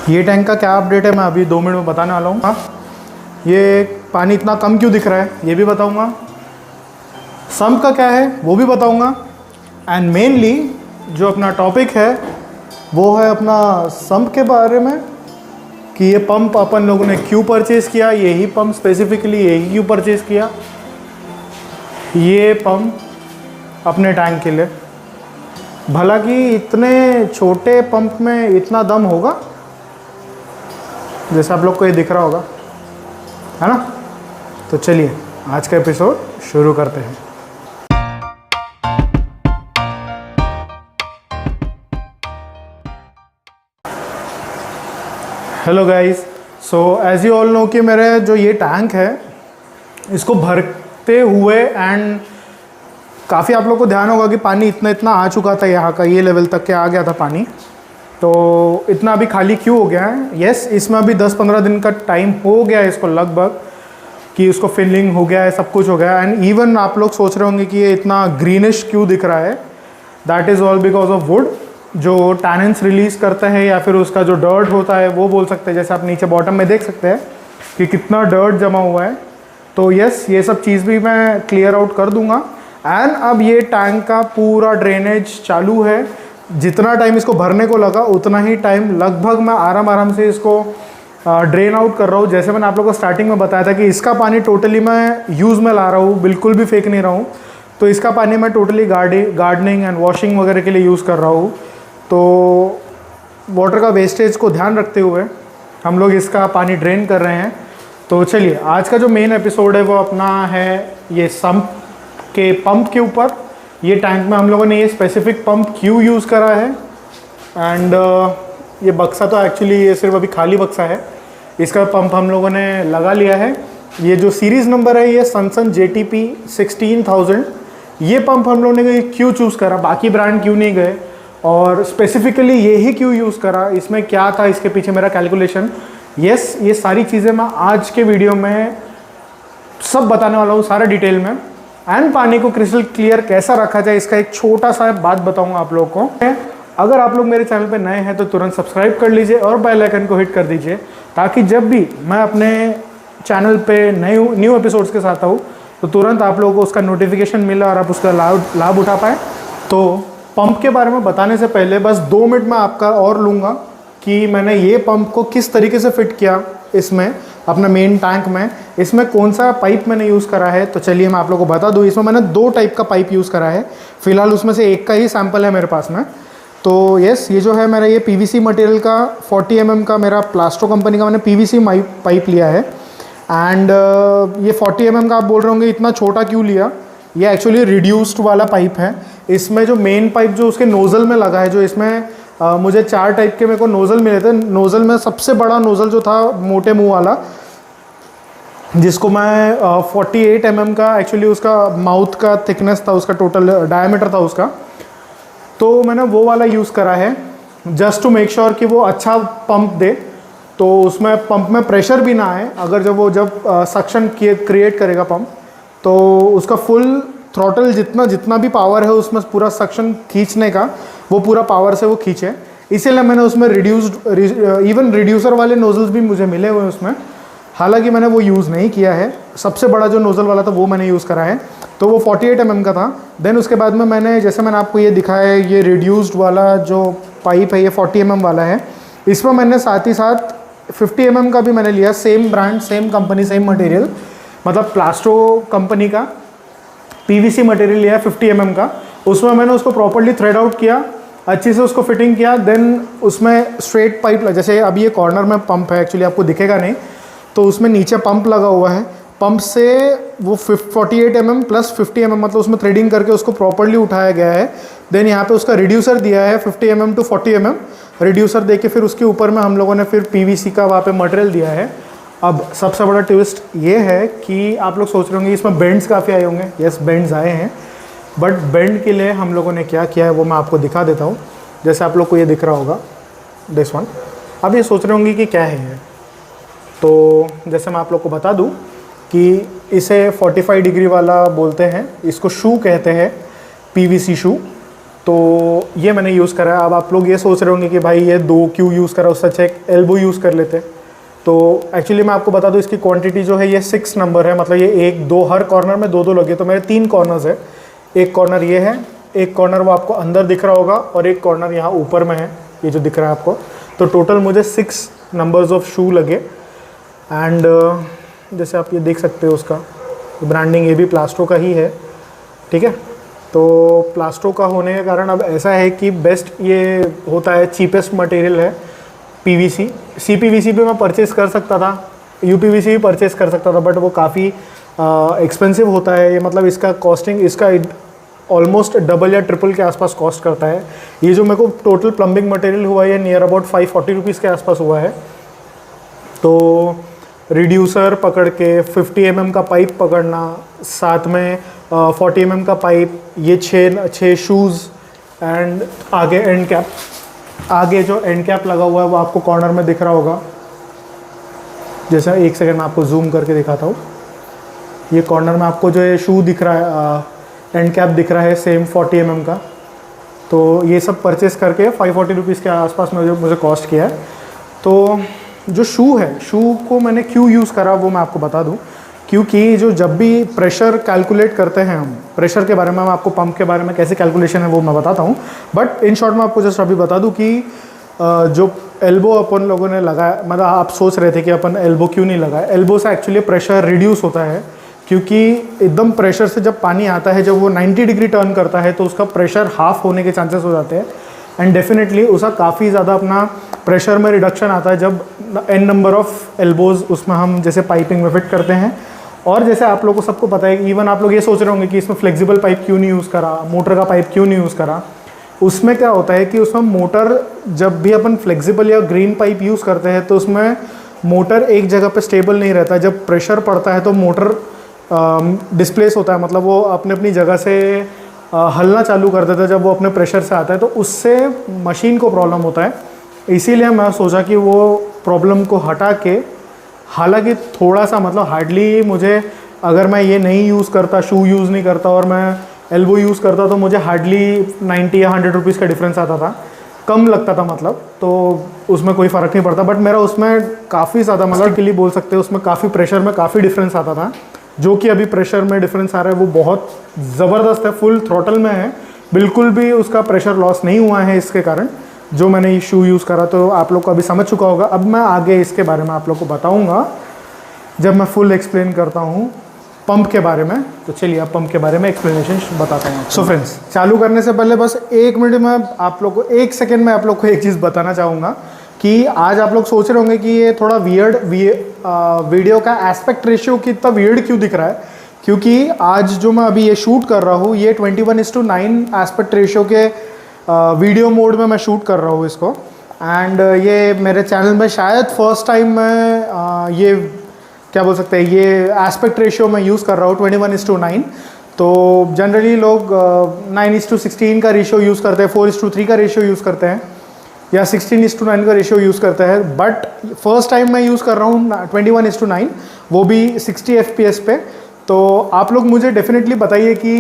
ये टैंक का क्या अपडेट है मैं अभी 2 मिनट में बताने वाला हूँ। हाँ, ये पानी इतना कम क्यों दिख रहा है ये भी बताऊँगा, सम्प का क्या है वो भी बताऊँगा, एंड मेनली जो अपना टॉपिक है वो है अपना सम्प के बारे में कि ये पंप अपन लोगों ने क्यों परचेज़ किया, यही पंप स्पेसिफिकली यही क्यों परचेज़ किया, ये पंप अपने टैंक के लिए। भला कि इतने छोटे पंप में इतना दम होगा जैसे आप लोग को ये दिख रहा होगा, है ना। तो चलिए आज का एपिसोड शुरू करते हैं। Hello guys, so as you all know कि मेरे जो ये टैंक है इसको भरते हुए एंड काफ़ी आप लोग को ध्यान होगा कि पानी इतना आ चुका था, यहाँ का ये लेवल तक के आ गया था पानी। तो इतना अभी खाली क्यों हो गया है? यस, इसमें अभी 10-15 दिन का टाइम हो गया है इसको लगभग कि उसको फिलिंग हो गया है, सब कुछ हो गया है। एंड इवन आप लोग सोच रहे होंगे कि ये इतना ग्रीनिश क्यों दिख रहा है, that is all because of would जो टैनिन्स रिलीज़ करता है, या फिर उसका जो डर्ट होता है वो बोल सकते हैं। जैसे आप नीचे बॉटम में देख सकते हैं कि कितना डर्ट जमा हुआ है। तो यस, ये सब चीज़ भी मैं क्लियर आउट कर दूंगा। एंड अब ये टैंक का पूरा ड्रेनेज चालू है। जितना टाइम इसको भरने को लगा उतना ही टाइम लगभग मैं आराम से इसको ड्रेन आउट कर रहा हूँ। जैसे मैंने आप लोगों को स्टार्टिंग में बताया था कि इसका पानी टोटली मैं यूज़ में ला रहा हूँ, बिल्कुल भी फेंक नहीं रहा हूँ। तो इसका पानी मैं टोटली गार्डनिंग एंड वॉशिंग वगैरह के लिए यूज़ कर रहा हूँ। तो वाटर का वेस्टेज को ध्यान रखते हुए हम लोग इसका पानी ड्रेन कर रहे हैं। तो चलिए आज का जो मेन एपिसोड है वो अपना है ये सम्प के पंप के ऊपर। ये टैंक में हम लोगों ने ये स्पेसिफिक पंप क्यों यूज़ करा है, एंड ये बक्सा तो एक्चुअली ये सिर्फ अभी खाली बक्सा है, इसका पंप हम लोगों ने लगा लिया है। ये जो सीरीज़ नंबर है ये सनसन JTP 16000, ये पंप हम लोगों ने क्यों चूज़ करा, बाकी ब्रांड क्यों नहीं गए और स्पेसिफिकली ये ही क्यों यूज़ करा, इसमें क्या था इसके पीछे मेरा कैलकुलेशन। यस, ये सारी चीज़ें मैं आज के वीडियो में सब बताने वाला हूँ, सारा डिटेल में। एंड पानी को क्रिस्टल क्लियर कैसा रखा जाए इसका एक छोटा सा बात बताऊंगा आप लोगों को। अगर आप लोग मेरे चैनल पे नए हैं तो तुरंत सब्सक्राइब कर लीजिए और बेल आइकन को हिट कर दीजिए, ताकि जब भी मैं अपने चैनल पे न्यू एपिसोड्स के साथ आऊँ तो तुरंत आप लोगों को उसका नोटिफिकेशन मिले और आप उसका लाभ उठा पाए। तो पंप के बारे में बताने से पहले बस 2 मिनट में आपका और लूँगा कि मैंने ये पंप को किस तरीके से फिट किया इसमें अपना मेन टैंक में, इसमें कौन सा पाइप मैंने यूज़ करा है। तो चलिए मैं आप लोगों को बता दूँ, इसमें मैंने 2 टाइप का पाइप यूज़ करा है। फ़िलहाल उसमें से एक का ही सैम्पल है मेरे पास में। तो यस, ये जो है मेरा ये PVC मटेरियल का 40 mm का मेरा प्लास्टो कंपनी का मैंने PVC पाइप लिया है। एंड ये 40 mm का आप बोल रहे होंगे इतना छोटा क्यों लिया, ये एक्चुअली रिड्यूस्ड वाला पाइप है। इसमें जो मेन पाइप जो उसके नोज़ल में लगा है, जो इसमें मुझे 4 टाइप के मेरे को नोज़ल मिले थे। नोज़ल में सबसे बड़ा नोज़ल जो था मोटे मुंह वाला, जिसको मैं 48 mm का एक्चुअली उसका माउथ का थिकनेस था, उसका टोटल डायमीटर था उसका, तो मैंने वो वाला यूज़ करा है जस्ट टू मेक श्योर कि वो अच्छा पंप दे। तो उसमें पंप में प्रेशर भी ना आए, अगर जब सक्शन क्रिएट करेगा पंप तो उसका फुल थ्रॉटल जितना भी पावर है उसमें पूरा सक्शन खींचने का, वो पूरा पावर से वो खींचे। इसीलिए मैंने उसमें इवन रिड्यूसर वाले नोज़ल्स भी मुझे मिले हुए उसमें, हालांकि मैंने वो यूज़ नहीं किया है। सबसे बड़ा जो नोज़ल वाला था वो मैंने यूज़ करा है, तो वो 48 mm का था। देन उसके बाद में मैंने, जैसे मैंने आपको ये दिखाया है, ये रिड्यूस्ड वाला जो पाइप है ये 40 mm वाला है। इसमें मैंने साथ ही साथ 50 mm का भी मैंने लिया, same brand same company same material, मतलब प्लास्टो कंपनी का PVC मटेरियल लिया 50 mm का। उसमें मैंने उसको प्रॉपर्ली थ्रेड आउट किया, अच्छे से उसको फिटिंग किया। देन उसमें स्ट्रेट पाइप, जैसे अभी ये कॉर्नर में पंप है, एक्चुअली आपको दिखेगा नहीं, तो उसमें नीचे पंप लगा हुआ है। पंप से वो 48 mm प्लस 50 mm, मतलब उसमें थ्रेडिंग करके उसको प्रॉपर्ली उठाया गया है। देन यहाँ पे उसका रिड्यूसर दिया है 50 mm टू 40 mm रिड्यूसर दे के फिर उसके ऊपर में हम लोगों ने फिर PVC का वहाँ पे मटेरियल दिया है। अब सबसे बड़ा ट्विस्ट ये है कि आप लोग सोच रहे होंगे इसमें बेंड्स काफ़ी आए होंगे। यस, बेंड्स आए हैं, बट बेंड के लिए हम लोगों ने क्या किया है वो मैं आपको दिखा देता हूँ। जैसे आप लोग को ये दिख रहा होगा दिस वन। अब ये सोच रहे होंगे कि क्या है ये, तो जैसे मैं आप लोग को बता दूं कि इसे 45 डिग्री वाला बोलते हैं, इसको शू कहते हैं, PVC शू। तो ये मैंने यूज़ करा है। अब आप लोग ये सोच रहे होंगे कि भाई ये 2 क्यों यूज़ करा, उससे अच्छा एक एल्बो यूज़ कर लेते। तो एक्चुअली मैं आपको बता दूं, इसकी क्वांटिटी जो है ये 6 नंबर है, मतलब ये 1 2 हर कॉर्नर में 2 2 लगे, तो मेरे 3 कॉर्नर्स है। एक कॉर्नर ये है, एक कॉर्नर वो आपको अंदर दिख रहा होगा, और एक कॉर्नर यहाँ ऊपर में है, ये जो दिख रहा है आपको। तो टोटल मुझे 6 नंबर्स ऑफ शू लगे। एंड जैसे आप ये देख सकते हो, उसका ब्रांडिंग ये भी प्लास्टो का ही है, ठीक है। तो प्लास्टो का होने के कारण अब ऐसा है कि बेस्ट ये होता है, चीपेस्ट मटेरियल है पीवीसी। सीपीवीसी भी मैं परचेज़ कर सकता था, यूपीवीसी भी परचेज़ कर सकता था, बट वो काफ़ी एक्सपेंसिव होता है। ये मतलब इसका कॉस्टिंग इसका ऑलमोस्ट डबल या ट्रिपल के आसपास कॉस्ट करता है। ये जो मेरे को टोटल प्लम्बिंग मटेरियल हुआ है, नियर अबाउट 540 रुपीज़ के आसपास हुआ है। तो रिड्यूसर पकड़ के 50 mm का पाइप पकड़ना, साथ में 40 mm का पाइप, ये 6 शूज़, एंड आगे एंड कैप। आगे जो एंड कैप लगा हुआ है वो आपको कॉर्नर में दिख रहा होगा, जैसा एक सेकंड में आपको जूम करके दिखाता हूँ। ये कॉर्नर में आपको जो ये शू दिख रहा है, एंड कैप दिख रहा है सेम 40 mm का। तो ये सब परचेस करके 540 रुपीज़ के आसपास मुझे कॉस्ट किया है। तो जो शू है, शू को मैंने क्यों यूज़ करा वो मैं आपको बता दूं। क्योंकि जो जब भी प्रेशर कैलकुलेट करते हैं हम, प्रेशर के बारे में, मैं आपको पंप के बारे में कैसे कैलकुलेशन है वो मैं बताता हूँ, बट इन शॉर्ट में आपको जस्ट अभी बता दूँ कि जो एल्बो अपन लोगों ने लगाया, मतलब आप सोच रहे थे कि अपन एल्बो क्यों नहीं लगाया, एल्बो से एक्चुअली प्रेशर रिड्यूस होता है। क्योंकि एकदम प्रेशर से जब पानी आता है, जब वो 90 डिग्री टर्न करता है, तो उसका प्रेशर हाफ होने के चांसेस हो जाते हैं। एंड डेफिनेटली उसका काफ़ी ज़्यादा अपना प्रेशर में रिडक्शन आता है जब n नंबर ऑफ एल्बोज उसमें हम जैसे पाइपिंग में फिट करते हैं। और जैसे आप लोगों को सबको पता है, इवन आप लोग ये सोच रहे होंगे कि इसमें फ्लेक्सिबल पाइप क्यों नहीं यूज़ करा, मोटर का पाइप क्यों नहीं यूज़ करा। उसमें क्या होता है कि उसमें मोटर, जब भी अपन फ्लेक्सिबल या ग्रीन पाइप यूज़ करते हैं तो उसमें मोटर एक जगह पे स्टेबल नहीं रहता। जब प्रेशर पड़ता है तो मोटर डिस्प्लेस होता है, मतलब वो अपने अपनी जगह से हलना चालू कर देता है जब वो अपने प्रेशर से आता है, तो उससे मशीन को प्रॉब्लम होता है। इसीलिए मैं सोचा कि वो प्रॉब्लम को हटा के, हालांकि थोड़ा सा मतलब हार्डली मुझे, अगर मैं ये नहीं यूज़ करता, शू यूज़ नहीं करता और मैं एल्बो यूज़ करता, तो मुझे हार्डली 90 या 100 रुपीज़ का डिफरेंस आता था, कम लगता था मतलब। तो उसमें कोई फ़र्क नहीं पड़ता, बट मेरा उसमें काफ़ी ज़्यादा, मतलब के लिए बोल सकते हैं, उसमें काफ़ी प्रेशर में काफ़ी डिफरेंस आता था। जो कि अभी प्रेशर में डिफरेंस आ रहा है वो बहुत ज़बरदस्त है, फुल थ्रॉटल में है, बिल्कुल भी उसका प्रेशर लॉस नहीं हुआ है इसके कारण, जो मैंने ये शू यूज़ करा। तो आप लोग को अभी समझ चुका होगा। अब मैं आगे इसके बारे में आप लोग को बताऊंगा जब मैं फुल एक्सप्लेन करता हूँ पंप के बारे में। तो चलिए अब पंप के बारे में एक्सप्लेनेशन बताता हूँ। सो फ्रेंड्स, चालू करने से पहले बस 1 मिनट में आप लोग को, 1 सेकेंड में आप लोग को एक चीज़ बताना चाहूँगा कि आज आप लोग सोच रहे होंगे कि ये थोड़ा वियर्ड वीडियो का एस्पेक्ट रेशियो कितना वियर्ड क्यों दिख रहा है। क्योंकि आज जो मैं अभी ये शूट कर रहा हूँ, ये 21:9 एस्पेक्ट रेशियो के वीडियो मोड में मैं शूट कर रहा हूँ इसको। एंड ये मेरे चैनल में शायद फर्स्ट टाइम मैं ये क्या बोल सकते हैं, ये एस्पेक्ट रेशियो मैं यूज़ कर रहा हूँ 21:9। तो जनरली लोग 9:16 का रेशियो यूज़ करते हैं, 4:3 का रेशियो यूज़ करते हैं, या 16:9 का रेशियो यूज़ करते हैं। बट फर्स्ट टाइम मैं यूज़ कर रहा हूँ 21:9, वो भी 60 FPS पे। तो आप लोग मुझे डेफिनेटली बताइए कि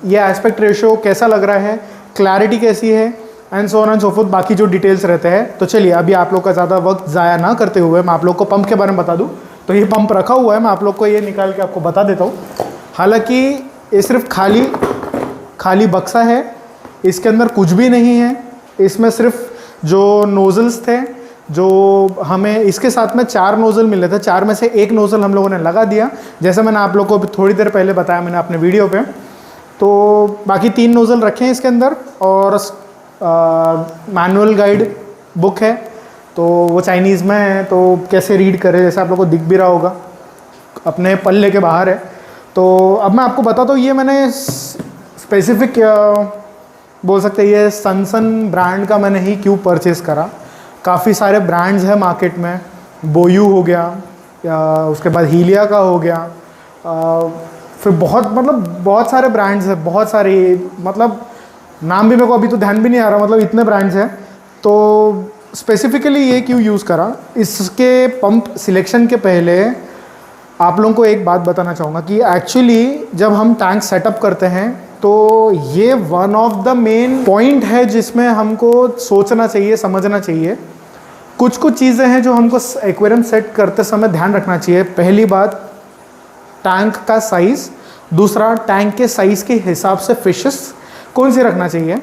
ये एस्पेक्ट रेशियो कैसा लग रहा है, क्लैरिटी कैसी है, and so on and so fourth, बाकी जो डिटेल्स रहते हैं। तो चलिए अभी आप लोग का ज़्यादा वक्त ज़ाया ना करते हुए मैं आप लोग को पंप के बारे में बता दूँ। तो ये पंप रखा हुआ है, मैं आप लोग को ये निकाल के आपको बता देता हूँ। हालाँकि ये सिर्फ खाली बक्सा है, इसके अंदर कुछ भी नहीं है। इसमें सिर्फ जो नोज़ल्स थे, जो हमें इसके साथ में 4 नोज़ल मिले थे, 4 में से 1 नोज़ल हम लोगों ने लगा दिया, जैसे मैंने आप लोग को थोड़ी देर पहले बताया मैंने अपने वीडियो पे। तो बाकी 3 नोज़ल रखे हैं इसके अंदर, और मैनुअल गाइड बुक है, तो वो चाइनीज़ में है, तो कैसे रीड करें, जैसे आप लोग को दिख भी रहा होगा, अपने पल्ले के बाहर है। तो अब मैं आपको बताता हूँ, ये मैंने स्पेसिफिक बोल सकते हैं ये सनसन ब्रांड का मैंने ही क्यों परचेज़ करा। काफ़ी सारे ब्रांड्स हैं मार्केट में, बोयू हो गया, उसके बाद हीलिया का हो गया, फिर बहुत सारे ब्रांड्स हैं, बहुत सारे, मतलब नाम भी मेरे को अभी तो ध्यान भी नहीं आ रहा, मतलब इतने ब्रांड्स हैं। तो स्पेसिफिकली ये क्यों यूज़ करा, इसके पंप सिलेक्शन के पहले आप लोगों को एक बात बताना चाहूँगा कि एक्चुअली जब हम टैंक सेटअप करते हैं तो ये one of the main point है जिसमें हमको सोचना चाहिए, समझना चाहिए। कुछ कुछ चीज़ें हैं जो हमको एक्वेरियम सेट करते समय ध्यान रखना चाहिए। पहली बात, टैंक का साइज़। दूसरा, टैंक के साइज़ के हिसाब से फिशेस कौन सी रखना चाहिए।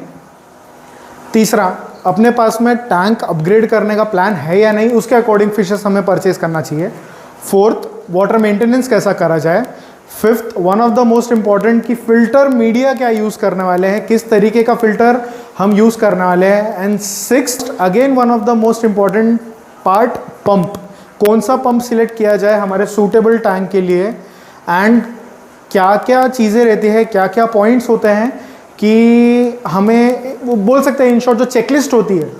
तीसरा, अपने पास में टैंक अपग्रेड करने का प्लान है या नहीं, उसके अकॉर्डिंग फिशेस हमें परचेज करना चाहिए। फोर्थ, वाटर मेंटेनेंस कैसा करा जाए। Fifth, one of the most important कि फ़िल्टर मीडिया क्या यूज़ करने वाले हैं, किस तरीके का फ़िल्टर हम यूज़ करने वाले हैं। And sixth, again one of the most important part, pump. कौन सा पंप सिलेक्ट किया जाए हमारे सूटेबल टैंक के लिए, एंड क्या क्या चीज़ें रहती है, क्या क्या पॉइंट्स होते हैं कि हमें वो बोल सकते हैं इन शॉर्ट, जो चेकलिस्ट होती है,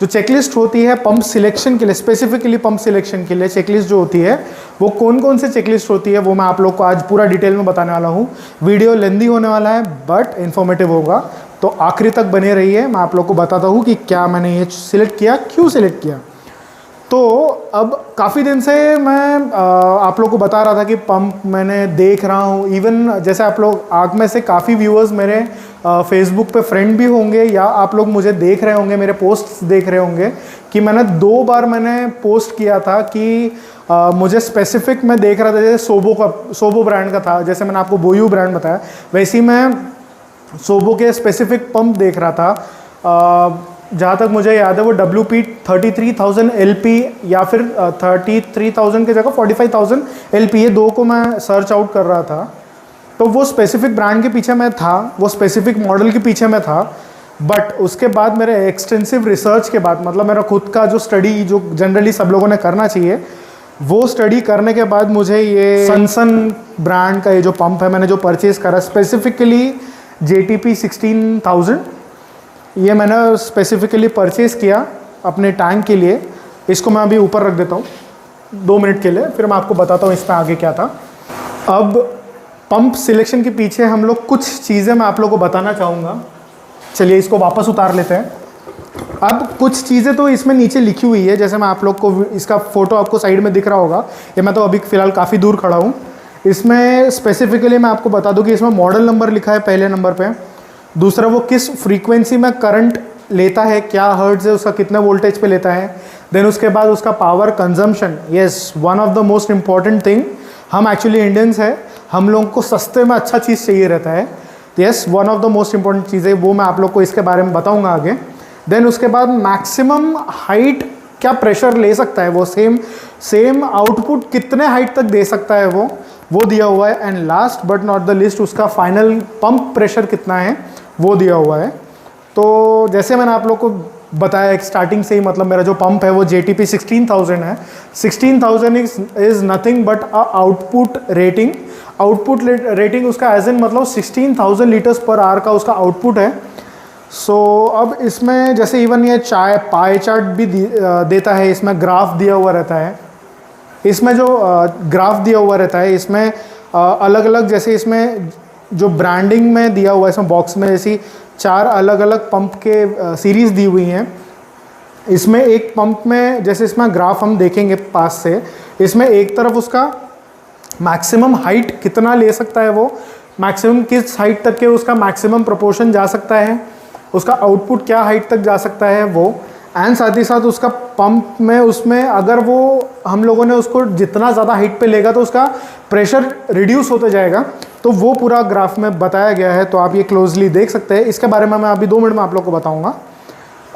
जो चेकलिस्ट होती है पंप सिलेक्शन के लिए, स्पेसिफिकली पंप सिलेक्शन के लिए चेकलिस्ट जो होती है वो कौन कौन से चेकलिस्ट होती है, वो मैं आप लोग को आज पूरा डिटेल में बताने वाला हूँ। वीडियो लेंदी होने वाला है बट इन्फॉर्मेटिव होगा, तो आखिरी तक बने रहिए। मैं आप लोग को बताता हूँ कि क्या मैंने ये सिलेक्ट किया, क्यों सिलेक्ट किया। तो अब काफ़ी दिन से मैं आप लोग को बता रहा था कि पंप मैंने देख रहा हूँ। इवन जैसे आप लोग आग में से काफ़ी व्यूअर्स मेरे फेसबुक पे फ्रेंड भी होंगे, या आप लोग मुझे देख रहे होंगे, मेरे पोस्ट्स देख रहे होंगे कि मैंने 2 बार मैंने पोस्ट किया था कि मुझे स्पेसिफिक मैं देख रहा था, जैसे सोबो ब्रांड का था, जैसे मैंने आपको बोयू ब्रांड बताया, वैसे ही मैं सोबो के स्पेसिफिक पंप देख रहा था। जहाँ तक मुझे याद है वो WP 33,000 LP या फिर 33,000 की जगह 45,000 LP, ये 2 को मैं सर्च आउट कर रहा था। तो वो स्पेसिफिक ब्रांड के पीछे मैं था, वो स्पेसिफिक मॉडल के पीछे मैं था। बट उसके बाद मेरे एक्सटेंसिव रिसर्च के बाद, मतलब मेरा खुद का जो स्टडी जो जनरली सब लोगों ने करना चाहिए, वो स्टडी करने के बाद मुझे ये सनसन ब्रांड का ये जो पंप है मैंने जो परचेज़ करा, स्पेसिफिकली JTP 16,000, ये मैंने स्पेसिफिकली परचेज़ किया अपने टैंक के लिए। इसको मैं अभी ऊपर रख देता हूँ 2 मिनट के लिए, फिर मैं आपको बताता हूँ इसमें आगे क्या था। अब पंप सिलेक्शन के पीछे हम लोग कुछ चीज़ें मैं आप लोग को बताना चाहूँगा। चलिए इसको वापस उतार लेते हैं। अब कुछ चीज़ें तो इसमें नीचे लिखी हुई है, जैसे मैं आप लोग को इसका फ़ोटो आपको साइड में दिख रहा होगा, ये मैं तो अभी फ़िलहाल काफ़ी दूर खड़ा हूँ। इसमें स्पेसिफिकली मैं आपको बता दूँ कि इसमें मॉडल नंबर लिखा है पहले नंबर पे। दूसरा, वो किस फ्रीक्वेंसी में करंट लेता है, क्या हर्ट्ज है उसका, कितने वोल्टेज पे लेता है। देन उसके बाद उसका power consumption, yes one of the most important thing. हम एक्चुअली इंडियंस हैं, हम लोगों को सस्ते में अच्छा चीज़ चाहिए रहता है। Yes one of the most important चीज़ें, वो मैं आप लोग को इसके बारे में बताऊँगा आगे। देन उसके बाद मैक्सिमम हाइट क्या प्रेशर ले सकता है वो, सेम आउटपुट कितने हाइट तक दे सकता है वो दिया हुआ है। And last but not the list, उसका फाइनल पंप प्रेशर कितना है वो दिया हुआ है। तो जैसे मैंने आप लोग को बताया स्टार्टिंग से ही, मतलब मेरा जो पंप है वो JTP 16,000 है। 16,000 is nothing but output rating. Output rating उसका एज इन मतलब 16,000 लीटर्स पर आवर का उसका आउटपुट है। सो अब इसमें जैसे इवन ये पाई चार्ट भी देता है, इसमें ग्राफ दिया हुआ रहता है। इसमें जो ग्राफ दिया हुआ रहता है, इसमें अलग अलग, जैसे इसमें जो ब्रांडिंग में दिया हुआ है, इसमें बॉक्स में जैसी 4 अलग अलग पंप के सीरीज़ दी हुई हैं। इसमें एक पंप में जैसे इसमें ग्राफ हम देखेंगे पास से, इसमें एक तरफ उसका मैक्सिमम हाइट कितना ले सकता है, वो मैक्सिमम किस हाइट तक के उसका मैक्सिमम प्रोपोर्शन जा सकता है, उसका आउटपुट क्या हाइट तक जा सकता है वो, एंड साथ ही साथ उसका पंप में उसमें अगर वो हम लोगों ने उसको जितना ज़्यादा हाइट पे लेगा तो उसका प्रेशर रिड्यूस होते जाएगा। तो वो पूरा ग्राफ में बताया गया है, तो आप ये क्लोजली देख सकते हैं। इसके बारे में मैं अभी 2 मिनट में आप लोग को बताऊंगा।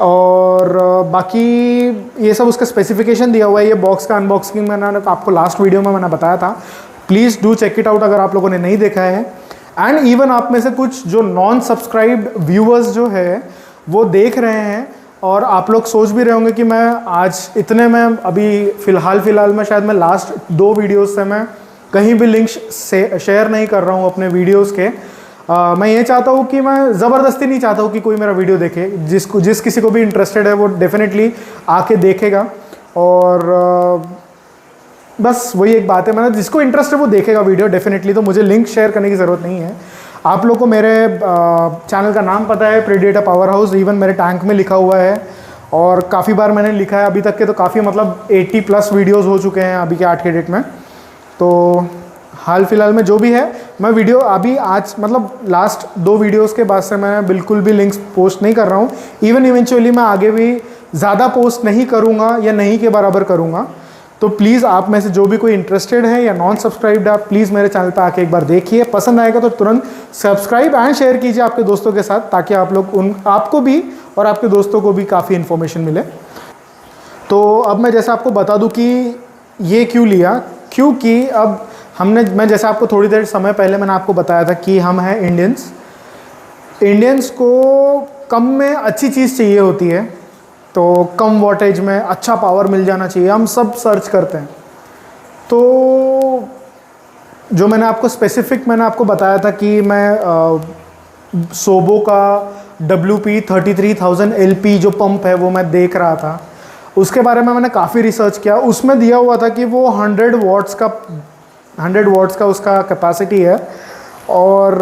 और बाकी ये सब उसका स्पेसिफिकेशन दिया हुआ है। ये बॉक्स का अनबॉक्सिंग मैंने आपको लास्ट वीडियो में मैंने बताया था, please do check it out अगर आप लोगों ने नहीं देखा है। एंड इवन आप में से कुछ जो नॉन सब्सक्राइब्ड व्यूअर्स जो है वो देख रहे हैं, और आप लोग सोच भी रहे होंगे कि मैं आज इतने में अभी फ़िलहाल में शायद मैं लास्ट 2 वीडियोस से मैं कहीं भी लिंक शेयर नहीं कर रहा हूँ अपने वीडियोस के। मैं ये चाहता हूँ कि मैं ज़बरदस्ती नहीं चाहता हूँ कि कोई मेरा वीडियो देखे। जिस किसी को भी इंटरेस्टेड है वो डेफिनेटली आके देखेगा, और बस वही एक बात है, मैंने जिसको इंटरेस्ट है वो देखेगा वीडियो डेफिनेटली। तो मुझे लिंक शेयर करने की ज़रूरत नहीं है। आप लोग को मेरे चैनल का नाम पता है, प्रेडिएटर पावर हाउस, इवन मेरे टैंक में लिखा हुआ है, और काफ़ी बार मैंने लिखा है अभी तक के, तो काफ़ी मतलब 80+ वीडियोस हो चुके हैं अभी के आज के डेट में। तो हाल फिलहाल में जो भी है, मैं वीडियो अभी आज मतलब लास्ट 2 वीडियोस के बाद से मैं बिल्कुल भी लिंक्स पोस्ट नहीं कर रहा हूँ। इवन इवेंचुअली मैं आगे भी ज़्यादा पोस्ट नहीं करूँगा या नहीं के बराबर करूँगा। तो प्लीज़ आप में से जो भी कोई इंटरेस्टेड है या नॉन सब्सक्राइब्ड है, प्लीज़ मेरे चैनल पर आके एक बार देखिए, पसंद आएगा तो तुरंत सब्सक्राइब एंड शेयर कीजिए आपके दोस्तों के साथ, ताकि आप लोग आपको भी और आपके दोस्तों को भी काफ़ी इन्फॉर्मेशन मिले। तो अब मैं जैसे आपको बता दूं कि ये क्यों लिया, क्योंकि अब मैं जैसे आपको थोड़ी देर समय पहले मैंने आपको बताया था कि हम हैं इंडियंस को कम में अच्छी चीज़ चाहिए होती है, तो कम वॉटेज में अच्छा पावर मिल जाना चाहिए, हम सब सर्च करते हैं। तो जो मैंने आपको बताया था कि मैं सोबो का WP33,000 LP जो पंप है वो मैं देख रहा था, उसके बारे में मैंने काफ़ी रिसर्च किया। उसमें दिया हुआ था कि वो 100 वॉट्स का उसका कैपेसिटी है और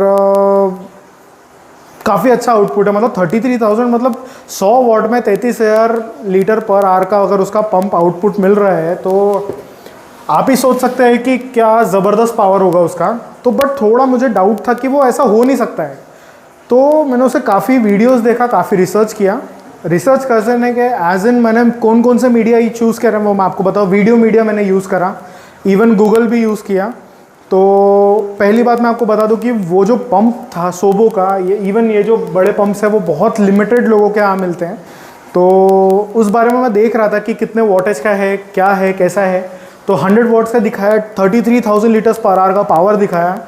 काफ़ी अच्छा आउटपुट है। मतलब 33,000 मतलब 100 वॉट में 33,000 लीटर पर आवर का अगर उसका पंप आउटपुट मिल रहा है तो आप ही सोच सकते हैं कि क्या ज़बरदस्त पावर होगा उसका। तो बट थोड़ा मुझे डाउट था कि वो ऐसा हो नहीं सकता है। तो मैंने उसे काफ़ी वीडियोस देखा, काफ़ी रिसर्च किया। रिसर्च करने के एज इन मैंने कौन कौन से मीडिया ही चूज़ करा वो मैं आपको बताऊँ। वीडियो मीडिया मैंने यूज़ करा, इवन गूगल भी यूज़ किया। तो पहली बात मैं आपको बता दूं कि वो जो पंप था सोबो का, ये जो बड़े पंप्स हैं वो बहुत लिमिटेड लोगों के यहाँ मिलते हैं। तो उस बारे में मैं देख रहा था कि कितने वॉटेज का है, क्या है, कैसा है। तो 100 वॉट्स का दिखाया, 33,000 लीटर्स पर आवर का पावर दिखाया।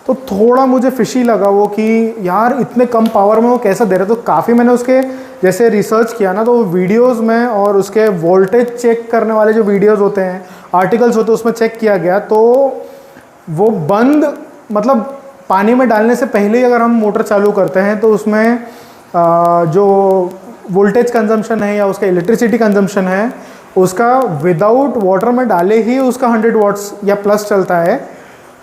तो थोड़ा मुझे फिशी लगा वो कि यार इतने कम पावर में वो कैसा दे रहा है। तो काफ़ी मैंने उसके जैसे रिसर्च किया ना, तो वीडियोज़ में और उसके वोल्टेज चेक करने वाले जो वीडियोज़ होते हैं, आर्टिकल्स होते हैं, उसमें चेक किया गया। तो वो बंद मतलब पानी में डालने से पहले ही अगर हम मोटर चालू करते हैं तो उसमें जो वोल्टेज कंजम्पशन है या उसका इलेक्ट्रिसिटी कंजम्पशन है, उसका विदाउट वाटर में डाले ही उसका 100 वॉट्स या प्लस चलता है।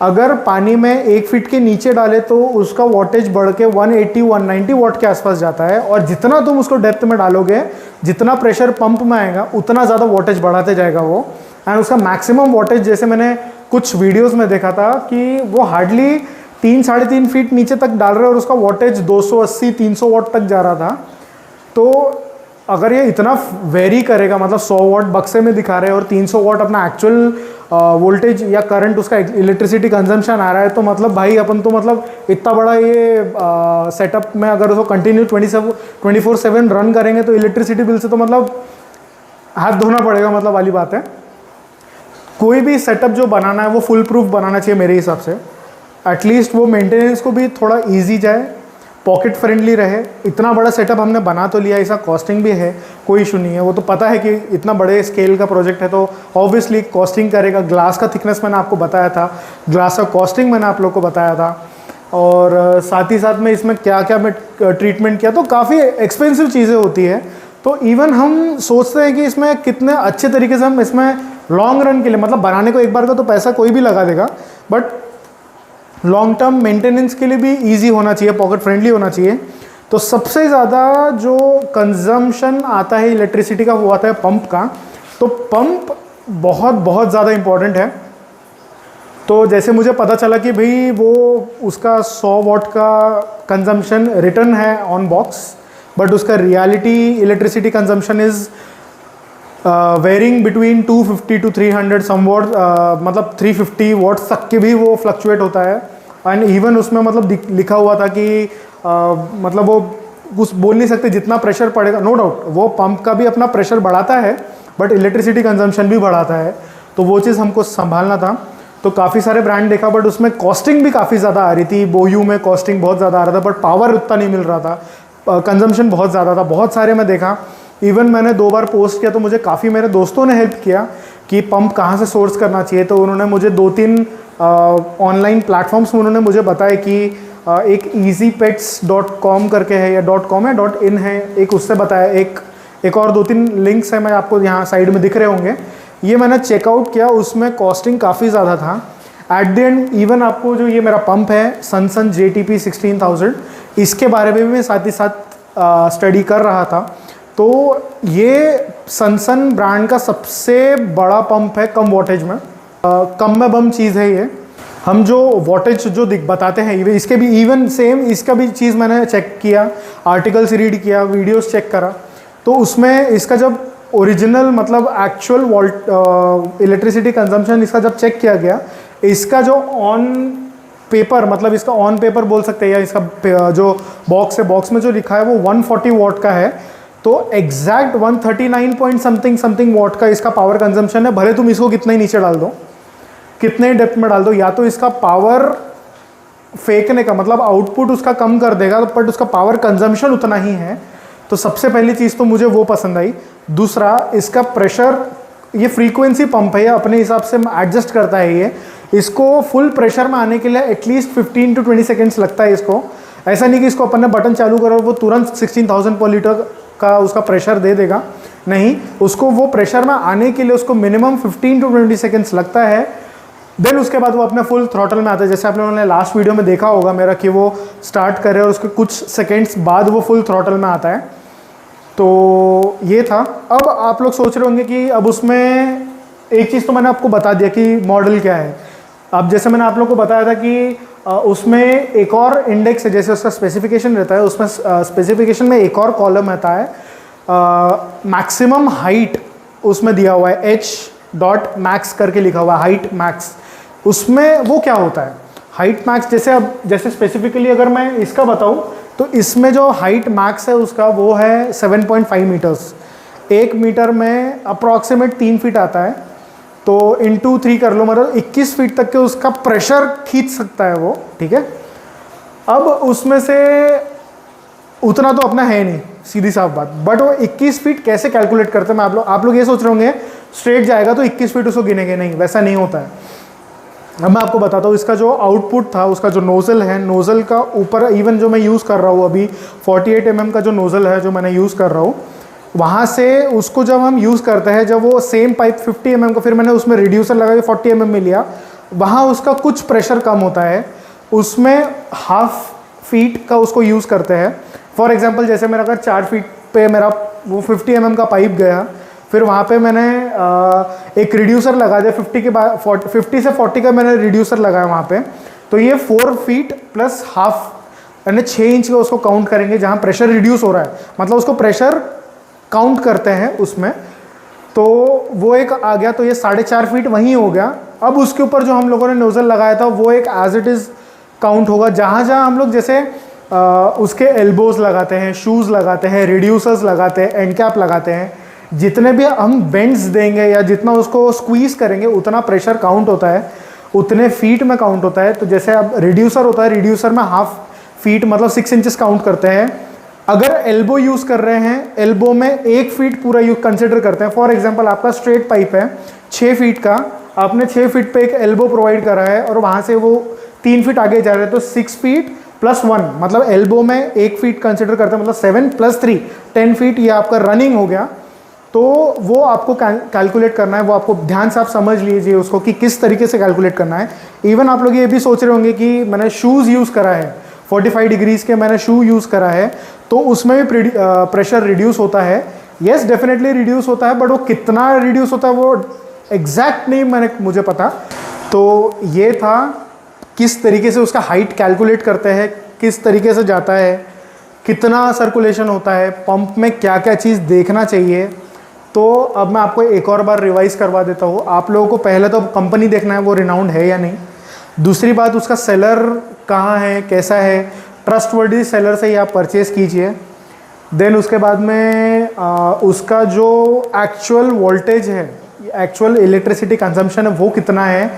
अगर पानी में 1 फीट के नीचे डाले तो उसका वॉटेज बढ़ के 180-190 वॉट के आसपास जाता है। और जितना तुम उसको डेप्थ में डालोगे, जितना प्रेशर पंप में आएगा, उतना ज़्यादा वॉटेज बढ़ाते जाएगा वो। एंड उसका मैक्सिमम वॉटेज जैसे मैंने कुछ वीडियोस में देखा था कि वो हार्डली 3-3.5 फीट नीचे तक डाल रहे हैं और उसका वॉटेज 280-300 वॉट तक जा रहा था। तो अगर ये इतना वेरी करेगा, मतलब 100 वॉट बक्से में दिखा रहे हैं और 300 वॉट अपना एक्चुअल वोल्टेज या करंट उसका इलेक्ट्रिसिटी कंजम्पशन आ रहा है, तो मतलब भाई अपन तो मतलब इतना बड़ा ये सेटअप में अगर उसको कंटिन्यू 24/7 रन करेंगे तो इलेक्ट्रिसिटी बिल से तो मतलब हाथ धोना पड़ेगा, मतलब वाली बात है। कोई भी सेटअप जो बनाना है वो फुल प्रूफ बनाना चाहिए मेरे हिसाब से। एटलीस्ट वो मेंटेनेंस को भी थोड़ा इजी जाए, पॉकेट फ्रेंडली रहे। इतना बड़ा सेटअप हमने बना तो लिया, ऐसा कॉस्टिंग भी है, कोई इशू नहीं है। वो तो पता है कि इतना बड़े स्केल का प्रोजेक्ट है तो ऑब्वियसली कॉस्टिंग करेगा। ग्लास का थिकनेस मैंने आपको बताया था, ग्लास का कॉस्टिंग मैंने आप लोग को बताया था, और साथ ही साथ में इसमें क्या क्या मैं ट्रीटमेंट किया, तो काफ़ी एक्सपेंसिव चीज़ें होती है। तो इवन हम सोचते हैं कि इसमें कितने अच्छे तरीके से हम इसमें लॉन्ग रन के लिए, मतलब बनाने को एक बार का तो पैसा कोई भी लगा देगा, बट लॉन्ग टर्म मेंटेनेंस के लिए भी इजी होना चाहिए, पॉकेट फ्रेंडली होना चाहिए। तो सबसे ज़्यादा जो कंजम्पशन आता है इलेक्ट्रिसिटी का वो आता है पंप का। तो पंप बहुत ज़्यादा इम्पॉर्टेंट है। तो जैसे मुझे पता चला कि भाई वो उसका 100 वॉट का कंजम्पशन रिटर्न है ऑन बॉक्स, बट उसका reality electricity consumption is varying between 250 to 300 some watt, मतलब 350 वॉट्स तक के भी वो फ्लक्चुएट होता है। एंड इवन उसमें मतलब लिखा हुआ था कि मतलब वो कुछ बोल नहीं सकते, जितना प्रेशर पड़ेगा, नो डाउट वो पंप का भी अपना प्रेशर बढ़ाता है, बट इलेक्ट्रिसिटी कंजम्पशन भी बढ़ाता है। तो वो चीज़ हमको संभालना था। तो काफ़ी सारे ब्रांड देखा, बट उसमें कॉस्टिंग भी काफ़ी ज़्यादा आ रही थी। बोयू में कॉस्टिंग बहुत ज़्यादा आ रहा था, बट पावर उतना नहीं मिल रहा था, कंजम्पशन बहुत ज़्यादा था। बहुत सारे मैं देखा, इवन मैंने 2 बार पोस्ट किया तो मुझे काफ़ी मेरे दोस्तों ने हेल्प किया कि पंप कहाँ से सोर्स करना चाहिए। तो उन्होंने मुझे 2-3 ऑनलाइन प्लेटफॉर्म्स में उन्होंने मुझे बताया कि एक easypets.com करके है, या .com है, .in है, एक उससे बताया। एक और 2-3 लिंक्स है, मैं आपको यहाँ साइड में दिख रहे होंगे। ये मैंने चेकआउट किया, उसमें कॉस्टिंग काफ़ी ज़्यादा था। एट द एंड इवन आपको जो ये मेरा पंप है सनसन JTP 16,000, इसके बारे में भी मैं साथ ही साथ स्टडी कर रहा था। तो ये सनसन ब्रांड का सबसे बड़ा पंप है कम वॉटेज में, कम में बम चीज़ है ये। हम जो वॉटेज जो बताते हैं इसके भी इवन सेम इसका भी चीज़ मैंने चेक किया, आर्टिकल्स रीड किया, वीडियोस चेक करा, तो उसमें इसका जब ओरिजिनल मतलब एक्चुअल वोल्ट इलेक्ट्रिसिटी कंजम्पशन इसका जब चेक किया गया, इसका जो ऑन पेपर मतलब इसका ऑन पेपर बोल सकते हैं या इसका जो बॉक्स है, बॉक्स में जो लिखा है वो 140 वॉट का है, तो एग्जैक्ट 139 पॉइंट समथिंग वॉट का इसका पावर कंजम्पशन है। भले तुम इसको कितना ही नीचे डाल दो, कितने डेप्थ में डाल दो, या तो इसका पावर फेंकने का मतलब आउटपुट उसका कम कर देगा, बट उसका पावर कंजम्पशन उतना ही है। तो सबसे पहली चीज़ तो मुझे वो पसंद आई। दूसरा, इसका प्रेशर, ये फ्रीक्वेंसी पंप है, ये अपने हिसाब से एडजस्ट करता है। ये इसको फुल प्रेशर में आने के लिए एटलीस्ट 15 to 20 सेकेंड्स लगता है इसको। ऐसा नहीं कि इसको अपन ने बटन चालू करो और वो तुरंत 16,000 पर लीटर का उसका प्रेशर दे देगा, नहीं, उसको वो प्रेशर में आने के लिए उसको मिनिमम 15 to 20 सेकेंड्स लगता है। देन उसके बाद वो अपने फुल थ्रॉटल में आता है, जैसे आप लोगों ने लास्ट वीडियो में देखा होगा मेरा कि वो स्टार्ट करे और उसके कुछ सेकेंड्स बाद वो फुल थ्रॉटल में आता है। तो ये था। अब आप लोग सोच रहे होंगे कि अब उसमें एक चीज़ तो मैंने आपको बता दिया कि मॉडल क्या है। अब जैसे मैंने आप लोग को बताया था कि उसमें एक और इंडेक्स है, जैसे उसका स्पेसिफिकेशन रहता है, उसमें स्पेसिफिकेशन में एक और कॉलम आता है, मैक्सिमम हाइट उसमें दिया हुआ है, h.max करके लिखा हुआ है, हाइट मैक्स। उसमें वो क्या होता है हाइट मैक्स, जैसे अब जैसे स्पेसिफिकली अगर मैं इसका बताऊं तो इसमें जो हाइट मैक्स है उसका वो है 7.5 मीटर्स। 1 मीटर में अप्रॉक्सीमेट 3 फीट आता है, तो इंटू 3 कर लो, मतलब 21 फीट तक के उसका प्रेशर खींच सकता है वो, ठीक है। अब उसमें से उतना तो अपना है नहीं, सीधी साफ बात, बट वो 21 फीट कैसे कैलकुलेट करते हैं, मैं आप लोग ये सोच रहे होंगे स्ट्रेट जाएगा तो 21 फीट उसको गिनेंगे, नहीं, वैसा नहीं होता है। अब मैं आपको बताता हूँ, इसका जो आउटपुट था, उसका जो नोज़ल है, नोज़ल का ऊपर इवन जो मैं यूज़ कर रहा हूँ अभी 48 mm का जो नोज़ल है जो मैंने यूज़ कर रहा हूँ, वहाँ से उसको जब हम यूज़ करते हैं, जब वो सेम पाइप 50 mm का फिर मैंने उसमें रिड्यूसर लगा के 40 mm में लिया, वहाँ उसका कुछ प्रेशर कम होता है, उसमें हाफ फीट का उसको यूज़ करते हैं। फॉर एग्जांपल जैसे मेरा अगर 4 फीट पे मेरा वो 50 mm का पाइप गया, फिर वहाँ पे मैंने एक रिड्यूसर लगा दिया 50 के बाद 50 से 40 का मैंने रिड्यूसर लगाया वहाँ पे, तो ये 4 फीट प्लस हाफ यानी 6 इंच का उसको काउंट करेंगे जहाँ प्रेशर रिड्यूस हो रहा है, मतलब उसको प्रेशर काउंट करते हैं उसमें। तो वो एक आ गया, तो ये 4.5 फीट वहीं हो गया। अब उसके ऊपर जो हम लोगों ने नोज़ल लगाया था वो एक एज इट इज़ काउंट होगा, जहाँ जहाँ हम लोग जैसे उसके एल्बोज लगाते हैं, शूज़ लगाते हैं, रिड्यूसर्स लगाते हैं, एंड कैप लगाते हैं, जितने भी हम बेंड्स देंगे या जितना उसको स्क्वीज़ करेंगे उतना प्रेशर काउंट होता है, उतने फीट में काउंट होता है। तो जैसे अब रिड्यूसर होता है, रिड्यूसर में हाफ फीट मतलब 6 इंचेस काउंट करते हैं। अगर एल्बो यूज़ कर रहे हैं, एल्बो में 1 फीट पूरा यूज कंसिडर करते हैं। फॉर एग्जांपल आपका स्ट्रेट पाइप है 6 फीट का, आपने 6 फीट पे एक एल्बो प्रोवाइड करा है और वहाँ से वो 3 फीट आगे जा रहे हैं, तो 6 फीट प्लस 1 मतलब एल्बो में 1 फीट कंसिडर करते हैं, मतलब 7 + 3 10 फीट ये आपका रनिंग हो गया। तो वो आपको कैलकुलेट करना है, वो आपको ध्यान से आप समझ लीजिए उसको कि किस तरीके से कैलकुलेट करना है। इवन आप लोग ये भी सोच रहे होंगे कि मैंने शूज़ यूज़ करा है, 45 डिग्रीज़ के मैंने शू यूज़ करा है, तो उसमें भी प्रेशर रिड्यूस होता है। येस, डेफिनेटली रिड्यूस होता है, बट वो कितना रिड्यूस होता है वो एग्जैक्ट नहीं मुझे पता। तो ये था किस तरीके से उसका हाइट कैलकुलेट करते हैं, किस तरीके से जाता है, कितना सर्कुलेशन होता है, पंप में क्या क्या चीज़ देखना चाहिए। तो अब मैं आपको एक और बार रिवाइज करवा देता हूँ। आप लोगों को पहले तो कंपनी देखना है वो रिनाउंड है या नहीं, दूसरी बात उसका सेलर कहाँ है, कैसा है, ट्रस्टवर्दी सेलर से ही आप परचेज़ कीजिए। देन उसके बाद में उसका जो एक्चुअल वोल्टेज है, एक्चुअल इलेक्ट्रिसिटी कंजम्पशन है वो कितना है,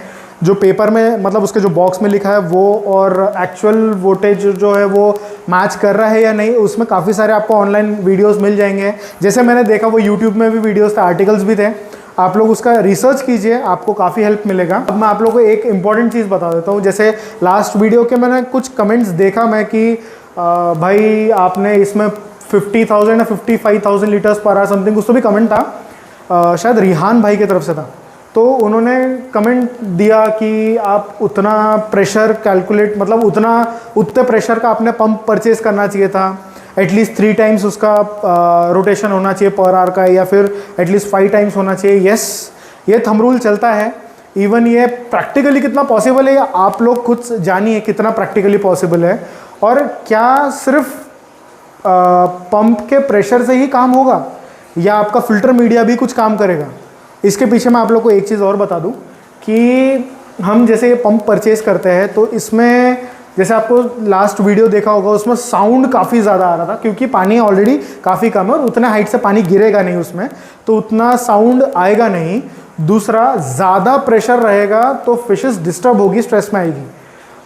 जो पेपर में मतलब उसके जो बॉक्स में लिखा है वो और एक्चुअल वोल्टेज जो है वो मैच कर रहा है या नहीं, उसमें काफ़ी सारे आपको ऑनलाइन वीडियोस मिल जाएंगे। जैसे मैंने देखा वो यूट्यूब में भी वीडियोस थे, आर्टिकल्स भी थे, आप लोग उसका रिसर्च कीजिए, आपको काफ़ी हेल्प मिलेगा। अब मैं आप लोगों को एक इम्पॉर्टेंट चीज़ बता देता हूँ। जैसे लास्ट वीडियो के मैंने कुछ कमेंट्स देखा मैं कि भाई आपने इसमें 50,000 या 55,000 लीटर्स पर आवर समथिंग कुछ तो भी कमेंट था, शायद रिहान भाई की तरफ से था। तो उन्होंने कमेंट दिया कि आप उतना प्रेशर कैलकुलेट मतलब उतने प्रेशर का आपने पंप परचेज़ करना चाहिए था, एटलीस्ट 3 टाइम्स उसका रोटेशन होना चाहिए पर आवर का, या फिर एटलीस्ट 5 टाइम्स होना चाहिए। येस, ये थंब रूल चलता है, इवन ये प्रैक्टिकली कितना पॉसिबल है आप लोग खुद जानिए कितना प्रैक्टिकली पॉसिबल है, और क्या सिर्फ पंप के प्रेशर से ही काम होगा या आपका फ़िल्टर मीडिया भी कुछ काम करेगा। इसके पीछे मैं आप लोग को एक चीज़ और बता दूं कि हम जैसे ये पंप परचेज़ करते हैं तो इसमें जैसे आपको लास्ट वीडियो देखा होगा उसमें साउंड काफ़ी ज़्यादा आ रहा था, क्योंकि पानी ऑलरेडी काफ़ी कम है और उतना हाइट से पानी गिरेगा नहीं उसमें, तो उतना साउंड आएगा नहीं। दूसरा, ज़्यादा प्रेशर रहेगा तो फिशेस डिस्टर्ब होगी, स्ट्रेस में आएगी।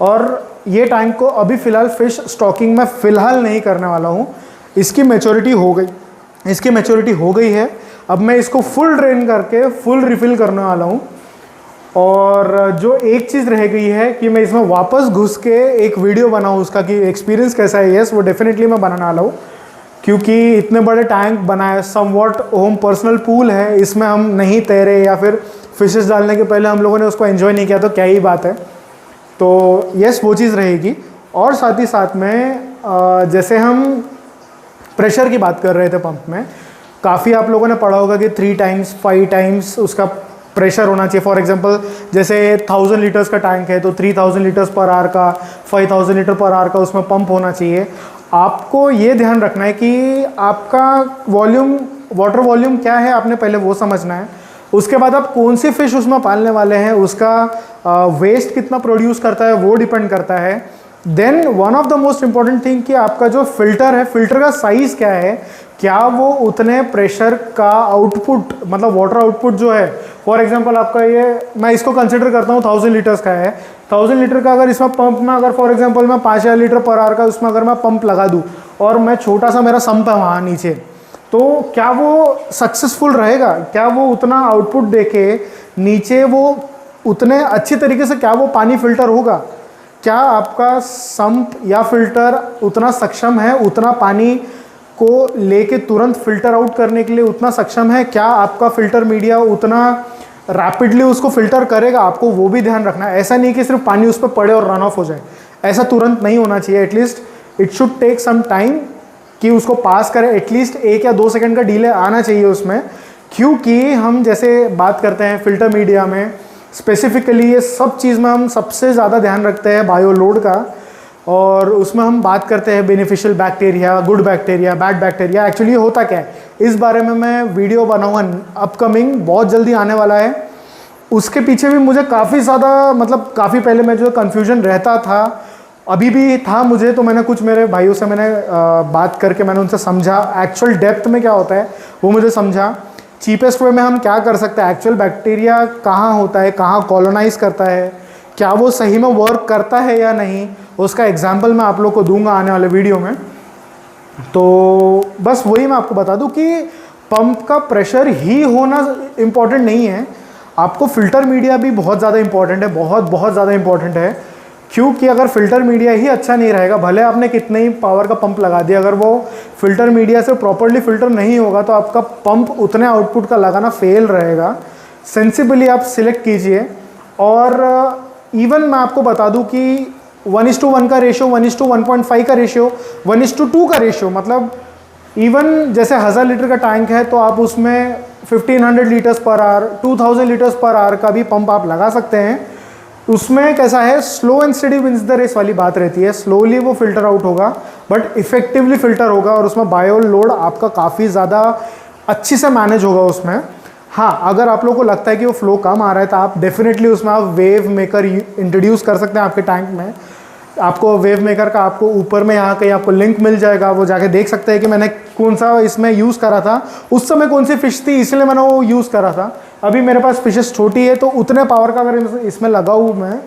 और ये टैंक को अभी फ़िलहाल फ़िश स्टॉकिंग में फ़िलहाल नहीं करने वाला हूँ, इसकी मैच्योरिटी हो गई है। अब मैं इसको फुल ड्रेन करके फुल रिफ़िल करने वाला हूँ। और जो एक चीज़ रह गई है कि मैं इसमें वापस घुस के एक वीडियो बनाऊँ उसका कि एक्सपीरियंस कैसा है। यस, वो डेफिनेटली मैं बनाने वाला हूँ, क्योंकि इतने बड़े टैंक बनाए, समवॉट होम पर्सनल पूल है, इसमें हम नहीं तैरे या फिर फिशेस डालने के पहले हम लोगों ने उसको एंजॉय नहीं किया तो क्या ही बात है। तो यस, वो चीज़ रहेगी। और साथ ही साथ में जैसे हम प्रेशर की बात कर रहे थे पंप में, काफ़ी आप लोगों ने पढ़ा होगा कि 3 टाइम्स 5 टाइम्स उसका प्रेशर होना चाहिए। फॉर एग्जांपल जैसे 1000 लीटर्स का टैंक है तो 3000 लीटर्स पर आवर का, 5000 लीटर पर आवर का उसमें पंप होना चाहिए। आपको ये ध्यान रखना है कि आपका वॉल्यूम, वाटर वॉल्यूम क्या है, आपने पहले वो समझना है। उसके बाद आप कौन सी फ़िश उसमें पालने वाले हैं, उसका वेस्ट कितना प्रोड्यूस करता है वो डिपेंड करता है। Then one of the most important thing कि आपका जो फ़िल्टर है, फ़िल्टर का साइज़ क्या है, क्या वो उतने प्रेशर का आउटपुट, मतलब वाटर आउटपुट जो है, फॉर एग्जांपल आपका ये, मैं इसको कंसिडर करता हूँ 1000 लीटर्स का है, 1000 लीटर का अगर इसमें पंप में अगर फॉर एग्जांपल मैं 5000 लीटर पर आवर का उसमें अगर मैं पंप लगा दूँ और मैं छोटा सा मेरा सम्प है वहाँ नीचे, तो क्या वो सक्सेसफुल रहेगा? क्या वो उतना आउटपुट देके नीचे वो उतने अच्छी तरीके से क्या वो पानी फिल्टर होगा? क्या आपका सम्प या फिल्टर उतना सक्षम है, उतना पानी को लेके तुरंत फिल्टर आउट करने के लिए उतना सक्षम है? क्या आपका फिल्टर मीडिया उतना रैपिडली उसको फिल्टर करेगा? आपको वो भी ध्यान रखना है। ऐसा नहीं कि सिर्फ पानी उस पर पड़े और रन ऑफ हो जाए, ऐसा तुरंत नहीं होना चाहिए। At least it should take some time कि उसको पास करें, एटलीस्ट 1 या 2 सेकंड का डिले आना चाहिए उसमें, क्योंकि हम जैसे बात करते हैं फिल्टर मीडिया में स्पेसिफिकली ये सब चीज़ में हम सबसे ज़्यादा ध्यान रखते हैं बायो लोड का, और उसमें हम बात करते हैं beneficial bacteria, good bacteria, bad bacteria. Actually होता क्या है, इस बारे में मैं वीडियो बनाऊंगा अपकमिंग, बहुत जल्दी आने वाला है। उसके पीछे भी मुझे काफ़ी ज़्यादा, मतलब काफ़ी पहले में जो कन्फ्यूजन रहता था, अभी भी था मुझे, तो मैंने कुछ मेरे भाइयों से मैंने बात करके मैंने उनसे समझा एक्चुअल डेप्थ में क्या होता है, वो मुझे समझा। चीपेस्ट वे में हम क्या कर सकते हैं, एक्चुअल बैक्टीरिया कहाँ होता है, कहाँ कॉलोनाइज करता है, क्या वो सही में वर्क करता है या नहीं, उसका एग्जाम्पल मैं आप लोग को दूंगा आने वाले वीडियो में। तो बस वही मैं आपको बता दूं कि पंप का प्रेशर ही होना इम्पॉर्टेंट नहीं है, आपको फ़िल्टर मीडिया भी बहुत ज़्यादा इम्पॉर्टेंट है, बहुत ज़्यादा इम्पॉर्टेंट है। क्योंकि अगर फ़िल्टर मीडिया ही अच्छा नहीं रहेगा, भले आपने कितने ही पावर का पंप लगा दिया, अगर वो फ़िल्टर मीडिया से प्रॉपरली फ़िल्टर नहीं होगा तो आपका पंप उतने आउटपुट का लगाना फेल रहेगा। सेंसिबली आप सिलेक्ट कीजिए। और इवन मैं आपको बता दूं कि 1:1 का रेशियो, 1:1.5 का रेशियो, 1:2 का रेशियो, मतलब इवन जैसे 1000 लीटर का टैंक है तो आप उसमें 1500 litres per hour, 2000 litres per hour का भी पंप आप लगा सकते हैं। उसमें कैसा है, slow and steady wins the race वाली बात रहती है। स्लोली वो फिल्टर आउट होगा बट इफेक्टिवली फिल्टर होगा, और उसमें बायो लोड आपका काफ़ी ज़्यादा अच्छी से मैनेज होगा उसमें। हाँ, अगर आप लोग को लगता है कि वो फ्लो कम आ रहा है तो आप डेफिनेटली उसमें आप वेव मेकर इंट्रोड्यूस कर सकते हैं आपके टैंक में। आपको वेव मेकर का आपको ऊपर में यहाँ कहीं आपको लिंक मिल जाएगा, वो जाके देख सकते हैं कि मैंने कौन सा इसमें यूज़ करा था, उस समय कौन सी फ़िश थी इसलिए मैंने वो यूज़ करा था। अभी मेरे पास फिशेस छोटी है तो उतने पावर का अगर इसमें लगाऊँ मैं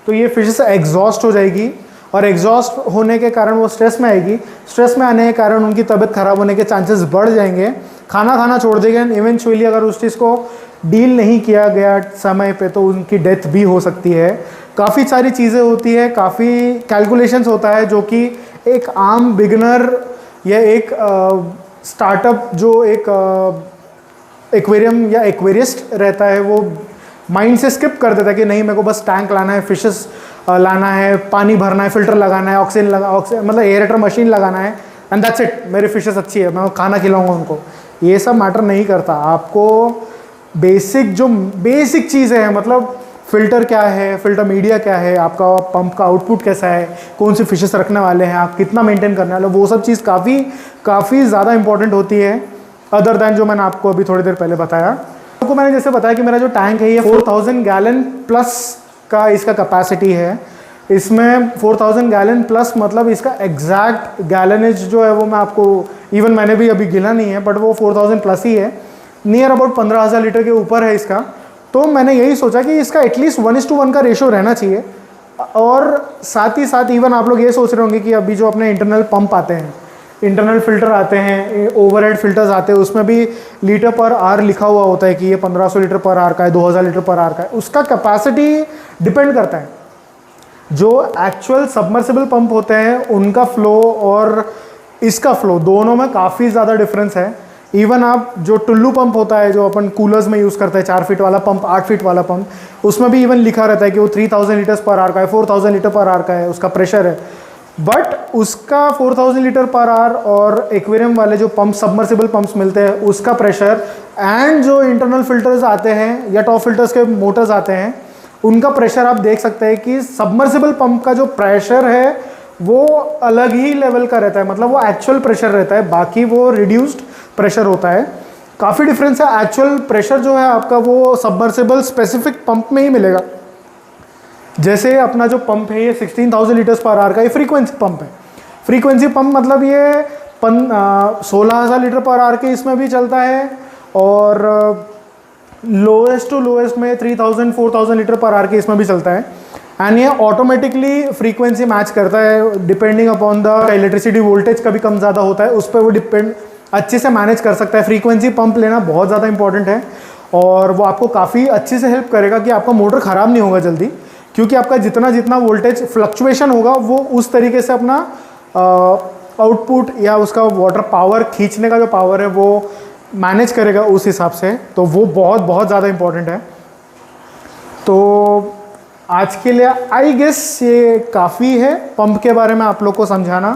तो ये फिशेस एग्जॉस्ट हो जाएगी, और एग्जॉस्ट होने के कारण वो स्ट्रेस में आएगी। स्ट्रेस में आने के कारण उनकी तबीयत ख़राब होने के चांसेस बढ़ जाएंगे, खाना खाना छोड़ देंगे। इवेंचुअली अगर उस चीज़ को डील नहीं किया गया समय पे तो उनकी डेथ भी हो सकती है। काफ़ी सारी चीज़ें होती है, काफ़ी कैलकुलेशंस होता है जो कि एक आम बिगनर या एक स्टार्टअप जो एक एक्वेरियम या एक्वेरिस्ट रहता है वो माइंड से स्किप कर देता है कि नहीं मेरे को बस टैंक लाना है, फिशेस लाना है, पानी भरना है, फिल्टर लगाना है, ऑक्सीजन मतलब एरेटर मशीन लगाना है, एंड दैट्स इट, मेरी फिशेस अच्छी है, मैं खाना खिलाऊंगा उनको। ये सब मैटर नहीं करता। आपको बेसिक जो बेसिक चीज़ें हैं, मतलब फ़िल्टर क्या है, फ़िल्टर मीडिया क्या है, आपका पंप का आउटपुट कैसा है, कौन सी फिशेस रखने वाले हैं आप, कितना मेंटेन करने वाले, वो सब चीज़ काफ़ी ज़्यादा इंपॉर्टेंट होती है अदर दैन जो मैंने आपको अभी थोड़ी देर पहले बताया। आपको मैंने जैसे बताया कि मेरा जो टैंक है ये 4000 गैलन प्लस का इसका कैपेसिटी है। इसमें 4000 गैलन प्लस मतलब इसका एग्जैक्ट गैलनेज जो है वो मैं आपको इवन मैंने भी अभी गिना नहीं है, बट वो 4000 प्लस ही है, नियर अबाउट 15,000 लीटर के ऊपर है इसका। तो मैंने यही सोचा कि इसका एटलीस्ट 1:1 का रेशियो रहना चाहिए। और साथ ही साथ इवन आप लोग ये सोच रहे होंगे कि अभी जो अपने इंटरनल पंप आते हैं, इंटरनल फ़िल्टर आते हैं, ओवरहेड फ़िल्टर्स आते हैं, उसमें भी लीटर पर आवर लिखा हुआ होता है कि ये 1500 लीटर पर आवर का है, 2000 लीटर पर आवर का है। उसका कैपेसिटी डिपेंड करता है। जो एक्चुअल सबमर्सिबल पंप होते हैं उनका फ़्लो और इसका फ़्लो दोनों में काफ़ी ज़्यादा डिफरेंस है। इवन आप जो टुल्लू पंप होता है जो अपन कूलर्स में यूज़ करते हैं, 4 फीट वाला पंप, 8 फीट वाला पंप, उसमें भी इवन लिखा रहता है कि वो 3000 लीटर्स पर आवर का है, 4000 लीटर पर आवर का है, उसका प्रेशर है। बट उसका 4000 लीटर पर आवर और एक्वेरियम वाले जो पंप, सबमर्सिबल पंप्स मिलते हैं, उसका प्रेशर एंड जो इंटरनल फिल्टर्स आते हैं या टॉप फिल्टर्स के मोटर्स आते हैं, उनका प्रेशर आप देख सकते हैं कि सबमर्सिबल पंप का जो प्रेशर है वो अलग ही लेवल का रहता है, मतलब वो एक्चुअल प्रेशर रहता है, बाकी वो रिड्यूस्ड प्रेशर होता है। काफ़ी डिफरेंस है। एक्चुअल प्रेशर जो है आपका वो सबमर्सिबल स्पेसिफिक पंप में ही मिलेगा। जैसे अपना जो पंप है ये 16,000 लीटर्स पर आवर का, ये फ्रीक्वेंसी पंप है। फ्रीक्वेंसी पंप मतलब ये 16,000 लीटर पर आवर के इसमें भी चलता है, और लोएस्ट टू लोएस्ट में 3,000 4,000 लीटर पर आवर के इसमें भी चलता है। एंड ये ऑटोमेटिकली फ्रीक्वेंसी मैच करता है depending upon the electricity voltage का भी कम ज़्यादा होता है, उस पर वो डिपेंड अच्छे से मैनेज कर सकता है। फ्रीक्वेंसी पंप लेना बहुत ज़्यादा इंपॉर्टेंट है और वो आपको काफ़ी अच्छे से हेल्प करेगा कि आपका मोटर ख़राब नहीं होगा जल्दी, क्योंकि आपका जितना वोल्टेज फ्लक्चुएशन होगा वो उस तरीके से अपना आउटपुट या उसका वाटर पावर खींचने का जो पावर है वो मैनेज करेगा उस हिसाब से। तो वो बहुत ज़्यादा इंपॉर्टेंट है। तो आज के लिए आई गेस ये काफ़ी है पंप के बारे में आप लोग को समझाना।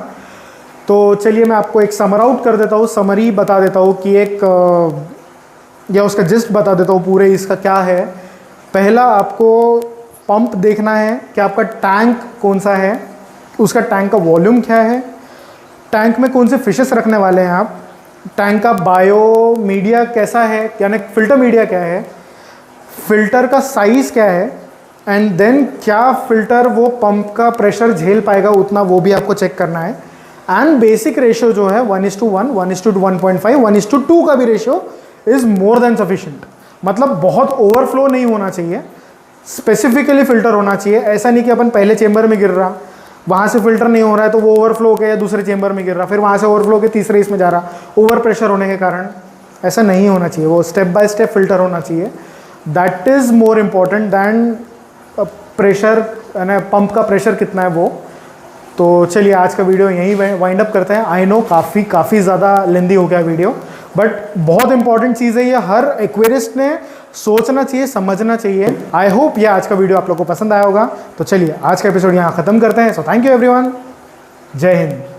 तो चलिए मैं आपको एक समर आउट कर देता हूँ, समरी बता देता हूँ कि एक या उसका जिस्ट बता देता हूँ पूरे इसका क्या है। पहला आपको पंप देखना है कि आपका टैंक कौन सा है, उसका टैंक का वॉल्यूम क्या है, टैंक में कौन से फिशेस रखने वाले हैं आप, टैंक का बायो मीडिया कैसा है, यानी फिल्टर मीडिया क्या है, फिल्टर का साइज़ क्या है, एंड देन क्या फिल्टर वो पंप का प्रेशर झेल पाएगा उतना, वो भी आपको चेक करना है। एंड बेसिक रेशियो जो है 1:1, 1:1.5, 1:2 का भी ratio is more than sufficient. मतलब बहुत ओवरफ्लो नहीं होना चाहिए, स्पेसिफिकली फिल्टर होना चाहिए। ऐसा नहीं कि अपन पहले चेंबर में गिर रहा, वहाँ से फिल्टर नहीं हो रहा है तो वो ओवरफ्लो हो गया, दूसरे चेंबर में गिर रहा, फिर वहाँ से ओवरफ्लो के तीसरे इसमें जा रहा, ओवर प्रेशर होने के कारण। ऐसा नहीं होना चाहिए, वो स्टेप बाय स्टेप फिल्टर होना चाहिए। That is more important than pressure, यानी पंप का प्रेशर कितना है वो। तो चलिए आज का वीडियो यहीं वाइंड अप करते हैं। आई नो काफ़ी ज़्यादा लेंदी हो गया वीडियो, बट बहुत इंपॉर्टेंट चीज़ है ये, हर एक्वेरिस्ट ने सोचना चाहिए, समझना चाहिए। आई होप ये आज का वीडियो आप लोग को पसंद आया होगा। तो चलिए आज का एपिसोड यहाँ ख़त्म करते हैं। सो थैंक यू एवरीवन, जय हिंद।